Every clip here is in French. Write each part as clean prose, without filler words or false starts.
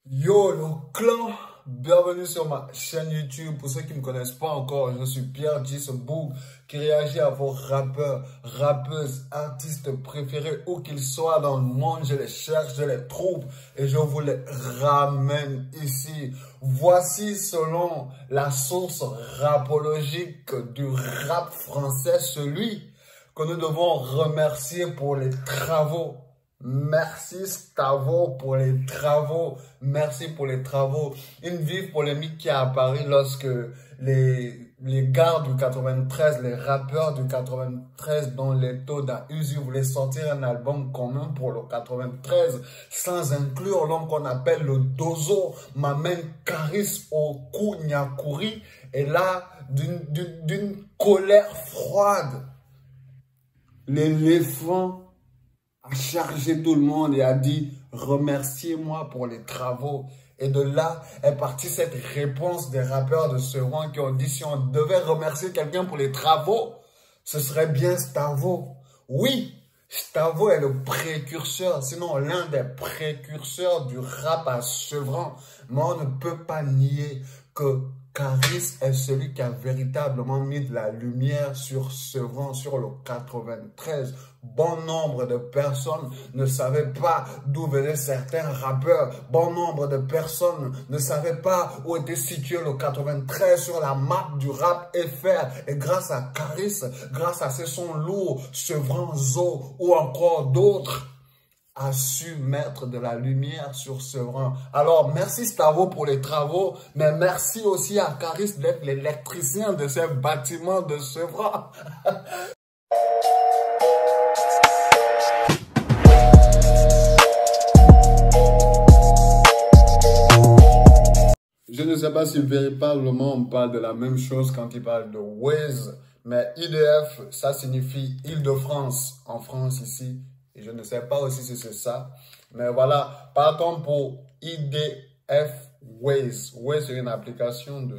Yo le clan, bienvenue sur ma chaîne YouTube. Pour ceux qui ne me connaissent pas encore, je suis Pierre J. Boog qui réagit à vos rappeurs, rappeuses, artistes préférés où qu'ils soient dans le monde. Je les cherche, je les trouve et je vous les ramène ici. Voici selon la source rapologique du rap français, celui que nous devons remercier pour les travaux. Merci Stavo pour les travaux. Merci pour les travaux. Une vive polémique qui a apparu lorsque les gars du 93, les rappeurs du 93 dont les taux d'Uzi voulaient sortir un album commun pour le 93 sans inclure l'homme qu'on appelle le Dozo, Mamen Karis au Kounyakuri. Et là, d'une colère froide, l'éléphant a chargé tout le monde et a dit « Remerciez-moi pour les travaux ». Et de là est partie cette réponse des rappeurs de Sevran qui ont dit « Si on devait remercier quelqu'un pour les travaux, ce serait bien Stavo ». Oui, Stavo est le précurseur, sinon l'un des précurseurs du rap à Sevran. Mais on ne peut pas nier que Karis est celui qui a véritablement mis de la lumière sur Sevran, sur le 93. Bon nombre de personnes ne savaient pas d'où venaient certains rappeurs. Bon nombre de personnes ne savaient pas où était situé le 93 sur la map du rap FR. Et grâce à Karis, grâce à ses sons lourds, Sevran, Zo ou encore d'autres, a su mettre de la lumière sur Sevran. Alors, merci Stavo pour les travaux, mais merci aussi à Karis d'être l'électricien de ces bâtiments de Sevran. Je ne sais pas si véritablement on parle de la même chose quand il parle de Waze, mais IDF, ça signifie Île-de-France, en France ici. Et je ne sais pas aussi si c'est ça. Mais voilà, partons pour IDF Waze. Waze, c'est une application de...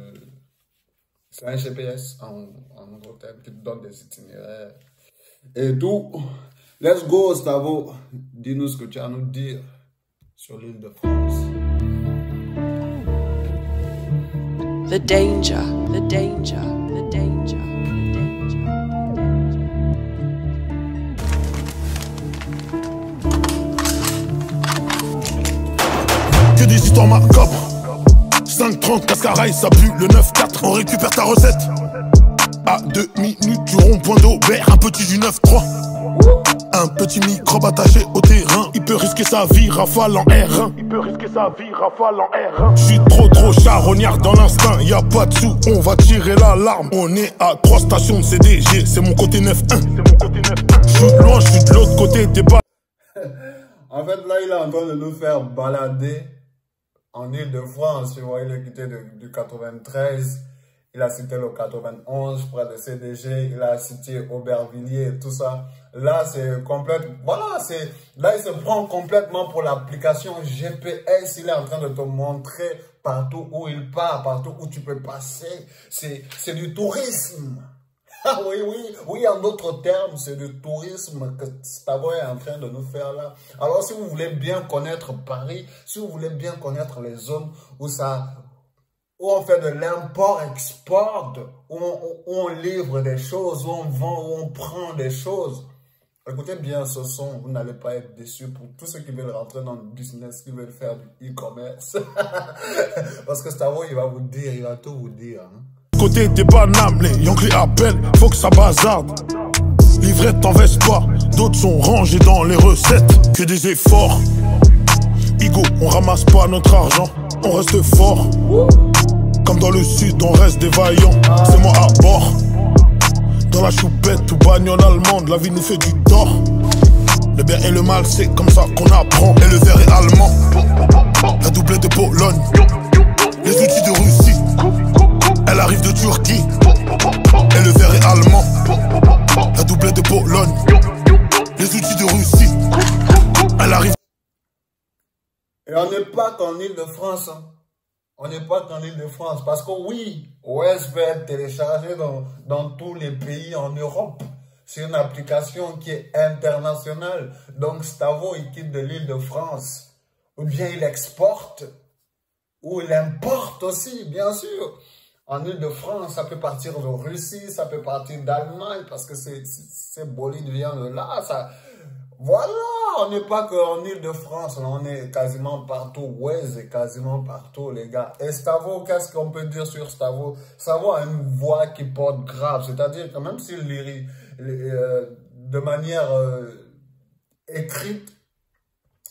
C'est un GPS en autre terme qui te donne des itinéraires. Et tout. Let's go, Stavo. Dis-nous ce que tu as à nous dire sur l'île de France. The danger, the danger, the danger. Que des histoires macabres. 5,30 cascaraille, ça pue. Le 9,4, on récupère ta recette. À 2 minutes du rond-point d'Aubert, un petit du 9,3. Un petit microbe attaché au terrain. Il peut risquer sa vie, rafale en R1. Il peut risquer sa vie, rafale en R1. J'suis trop charognard dans l'instinct. Y'a pas de sous, on va tirer l'alarme. On est à 3 stations de CDG, c'est mon côté 9-1. J'suis loin, j'suis de l'autre côté, t'es pas. En fait, là, il est en train de nous faire balader en Île-de-France. Tu vois, il est quitté du 93. Il a cité le 91 près de CDG. Il a cité Aubervilliers et tout ça. Là, c'est complètement... Voilà, là, il se prend complètement pour l'application GPS. Il est en train de te montrer partout où il part, partout où tu peux passer. C'est du tourisme. Ah oui, en d'autres termes, c'est du tourisme que Stavo est en train de nous faire là. Alors, si vous voulez bien connaître Paris, si vous voulez bien connaître les zones où on fait de l'import-export, où on livre des choses, où on vend, où on prend des choses, écoutez bien ce son, vous n'allez pas être déçus pour tous ceux qui veulent rentrer dans le business, qui veulent faire du e-commerce. Parce que Stavo, il va vous dire, il va tout vous dire. Hein. Côté des Paname, les Yankees appellent, faut que ça bazarde. Livrette t'en veste pas, d'autres sont rangés dans les recettes. Que des efforts. Igo, on ramasse pas notre argent, on reste fort. Comme dans le sud, on reste des vaillants. C'est moi à bord. Dans la choupette ou bagnole allemande, la vie nous fait du tort. Le bien et le mal, c'est comme ça qu'on apprend. Et le verre est allemand. La doublette de Pologne. Les outils de Russie. Elle arrive de Turquie. Et le verre est allemand. La doublette de Pologne. Les outils de Russie. Elle arrive. Et on n'est pas qu'en Île-de-France. Hein. On n'est pas qu'en Île-de-France. Parce que oui, OS peut être téléchargé dans tous les pays en Europe. C'est une application qui est internationale. Donc Stavo, il quitte de l'Île-de-France. Ou bien il exporte où il importe aussi, bien sûr. En Île-de-France, ça peut partir de Russie, ça peut partir d'Allemagne, parce que ces bolides viennent de là. Ça, voilà, on n'est pas qu'en Île-de-France, on est quasiment partout. Waze est quasiment partout, les gars. Et Stavo, qu'est-ce qu'on peut dire sur Stavo? Stavo a une voix qui porte grave, c'est-à-dire que même s'il lit de manière écrite,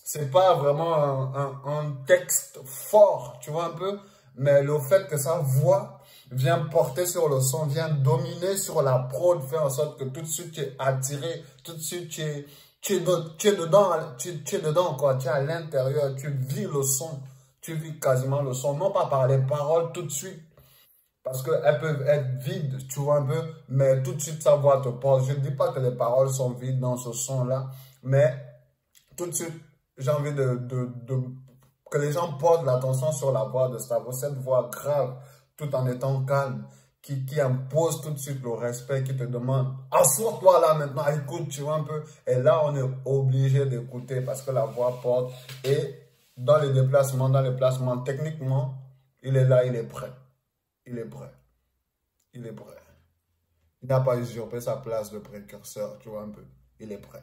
c'est pas vraiment un texte fort, tu vois un peu, mais le fait que sa voix vient porter sur le son, vient dominer sur la prod, fait en sorte que tout de suite tu es attiré, tout de suite tu es dedans, quoi, tu es à l'intérieur, tu vis le son, tu vis quasiment le son, non pas par les paroles tout de suite, parce qu'elles peuvent être vides, tu vois un peu, mais tout de suite sa voix te porte. Je ne dis pas que les paroles sont vides dans ce son-là, mais tout de suite, j'ai envie que les gens portent l'attention sur la voix de Stavo, cette voix grave, tout en étant calme, qui impose tout de suite le respect, qui te demande, assois-toi là maintenant, écoute, tu vois un peu. Et là, on est obligé d'écouter parce que la voix porte. Et dans les déplacements, dans les placements, techniquement, il est là, il est prêt. Il est prêt. Il est prêt. Il n'a pas usurpé sa place de précurseur, tu vois un peu. Il est prêt.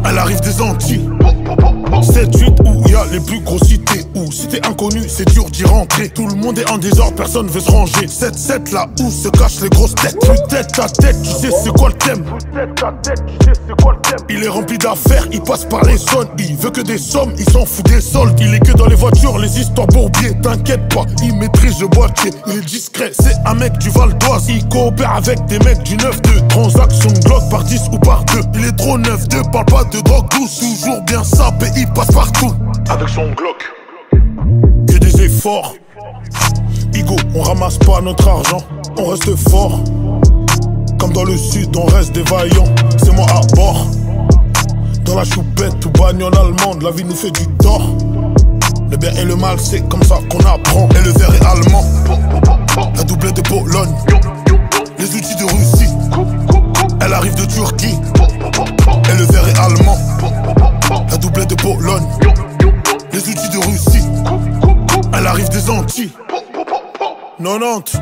Elle arrive des Antilles, 7-8 où il y a les plus grosses cités. Où si t'es inconnu, c'est dur d'y rentrer. Tout le monde est en désordre, personne veut se ranger. 7-7 là où se cachent les grosses têtes. Plus tête à tête, tu sais c'est quoi le thème. Il est rempli d'affaires, il passe par les zones. Il veut que des sommes, il s'en fout des soldes. Il est que dans les voitures, les histoires bourbiers. T'inquiète pas, il maîtrise le boîtier. Il est discret, c'est un mec du Val d'Oise. Il coopère avec des mecs du 9-2. Transaction Glock par 10 ou par 2. Il est trop 9-2, parle pas de drogue douce. Toujours bien sapé, il passe partout avec son Glock. Que des efforts. Igo, on ramasse pas notre argent, on reste fort. Comme dans le sud, on reste des vaillants. C'est moi à bord. Dans la choupette ou bagnole allemande, la vie nous fait du tort. Le bien et le mal, c'est comme ça qu'on apprend. Et le verre est allemand, la doublette de Pologne, les outils de Russie, elle arrive de Turquie. Et le verre est allemand, la doublette de Pologne, les outils de Russie, elle arrive des Antilles. 90.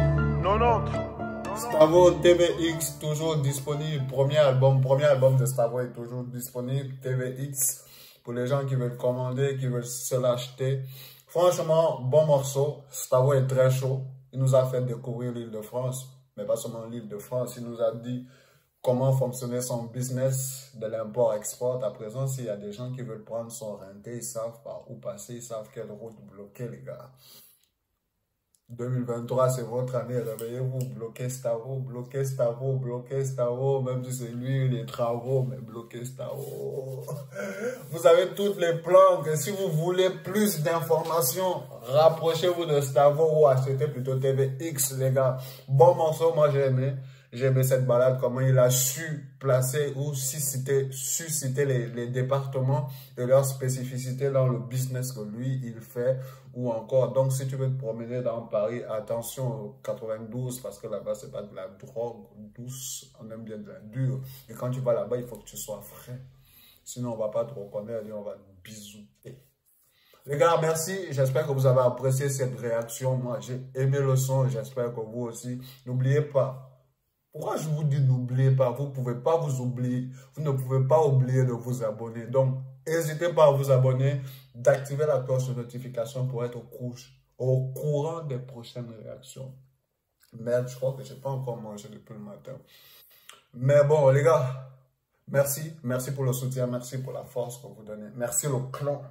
Stavo TVX, toujours disponible. Premier album de Stavo est toujours disponible. TVX, pour les gens qui veulent commander, qui veulent se l'acheter. Franchement, bon morceau. Stavo est très chaud. Il nous a fait découvrir l'Île-de-France, mais pas seulement l'Île-de-France. Il nous a dit comment fonctionnait son business de l'import-export. À présent, s'il y a des gens qui veulent prendre son renté, ils savent par où passer, ils savent quelle route bloquer, les gars. 2023, c'est votre année. Réveillez-vous, bloquez Stavo, bloquez Stavo, bloquez Stavo. Même si c'est lui, les travaux, mais bloquez Stavo. Vous avez tous les plans. Que si vous voulez plus d'informations, rapprochez-vous de Stavo ou achetez plutôt TVX, les gars. Bon morceau, moi j'ai aimé. J'ai aimé cette balade, comment il a su placer ou susciter les départements et leurs spécificités dans le business que lui, il fait. Ou encore, donc si tu veux te promener dans Paris, attention au 92, parce que là-bas, c'est pas de la drogue douce, on aime bien de la dure. Et quand tu vas là-bas, il faut que tu sois frais. Sinon, on va pas te reconnaître et on va te bisouter. Les gars, merci. J'espère que vous avez apprécié cette réaction. Moi, j'ai aimé le son. J'espère que vous aussi. N'oubliez pas. Pourquoi je vous dis n'oubliez pas? Vous ne pouvez pas vous oublier. Vous ne pouvez pas oublier de vous abonner. Donc, n'hésitez pas à vous abonner, d'activer la cloche de notification pour être au courant des prochaines réactions. Merde, je crois que je n'ai pas encore mangé depuis le matin. Mais bon, les gars, merci. Merci pour le soutien. Merci pour la force que vous donnez. Merci le clan.